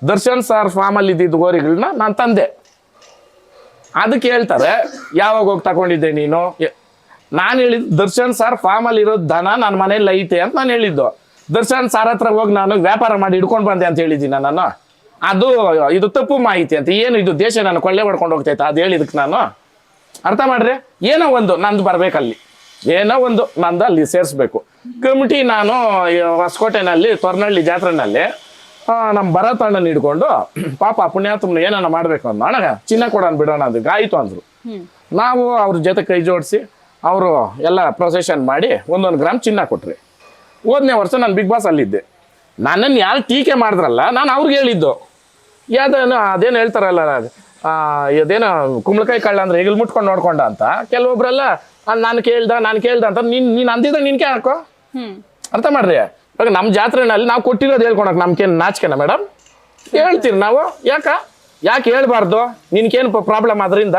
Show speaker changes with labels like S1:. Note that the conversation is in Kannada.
S1: ದರ್ಶನ್ ಸರ್ ಫಾರ್ಮಲ್ಲಿ ಇದ್ದಿದ್ದು ಗೋರಿಗಳನ್ನ ನಾನು ತಂದೆ. ಅದಕ್ಕೆ ಹೇಳ್ತಾರೆ ಯಾವಾಗ ಹೋಗಿ ತಗೊಂಡಿದ್ದೆ ನೀನು? ನಾನು ಹೇಳಿದ್ದು ದರ್ಶನ್ ಸರ್ ಫಾರ್ಮಲ್ಲಿ ಇರೋ ದನ ನನ್ನ ಮನೇಲಿ ಐತೆ ಅಂತ ನಾನು ಹೇಳಿದ್ದು. ದರ್ಶನ್ ಸರ್ ಹತ್ರ ಹೋಗಿ ನಾನು ವ್ಯಾಪಾರ ಮಾಡಿ ಹಿಡ್ಕೊಂಡು ಬಂದೆ ಅಂತ ಹೇಳಿದ್ದೀನಿ ನಾನು. ಅದು ಇದು ತಪ್ಪು ಮಾಹಿತಿ ಅಂತ. ಏನು ಇದು ದೇಶ ನಾನು ಕೊಳ್ಳೆ ಹೊಡ್ಕೊಂಡು ಹೋಗ್ತೈತೆ ಅದು ಹೇಳಿದಕ್ಕೆ ನಾನು ಅರ್ಥ ಮಾಡ್ರಿ. ಏನೋ ಒಂದು ನಂದು ಬರ್ಬೇಕಲ್ಲಿ, ಏನೋ ಒಂದು ನಂದು ಅಲ್ಲಿ ಸೇರಿಸ್ಬೇಕು. ಕಮಿಟಿ ನಾನು ಹೊಸಕೋಟೆನಲ್ಲಿ ತೊರ್ನಹಳ್ಳಿ ಜಾತ್ರೆನಲ್ಲಿ ನಮ್ಮ ಭರತ್ ಅಣ್ಣನ ಹಿಡ್ಕೊಂಡು ಪಾಪ ಪುಣ್ಯಾತ್ಮನ ಏನಾನ ಮಾಡ್ಬೇಕು ಅಂದ ಅಣ್ಣ ಚಿನ್ನ ಕೊಡೋಣ ಬಿಡೋಣ ಅದಕ್ಕೆ ಆಯಿತು ಅಂದರು. ನಾವು ಅವ್ರ ಜೊತೆ ಕೈ ಜೋಡಿಸಿ ಅವರು ಎಲ್ಲ ಪ್ರೊಸೆಷನ್ ಮಾಡಿ 1 ಗ್ರಾಮ್ ಚಿನ್ನ ಕೊಟ್ರಿ. 5ನೇ ವರ್ಷ ನಾನು ಬಿಗ್ ಬಾಸ್ ಅಲ್ಲಿದ್ದೆ. ನನ್ನನ್ನು ಯಾರು ಟೀಕೆ ಮಾಡಿದ್ರಲ್ಲ ನಾನು ಅವ್ರಿಗೆ ಹೇಳಿದ್ದು ಅದೇನು ಹೇಳ್ತಾರಲ್ಲ ಅದೇನೋ ಕುಂಬಳಕಾಯಿ ಕಳ್ಳ ಅಂದ್ರೆ ಹೆಗಲ್ ಮುಟ್ಕೊಂಡು ನೋಡ್ಕೊಂಡ ಅಂತ. ಕೆಲವೊಬ್ರೆಲ್ಲ ನಾನು ಕೇಳ್ದ ಅಂತ ನೀನು ಅಂದಿದ್ರೆ ನಿನ್ಕೆ ಹಾಕೋ. ಅರ್ಥ ಮಾಡ್ರಿ. ಇವಾಗ ನಮ್ಮ ಜಾತ್ರೆನಲ್ಲಿ ನಾವು ಕೊಟ್ಟಿರೋದು ಹೇಳ್ಕೊಳಕ್ ನಮ್ಗೇನು ನಾಚಿಕೆನ ಮೇಡಮ್? ಹೇಳ್ತೀರಿ ನಾವು. ಯಾಕೆ ಹೇಳ್ಬಾರ್ದು? ನಿನ್ಗೇನು ಪ್ರಾಬ್ಲಮ್ ಅದರಿಂದ?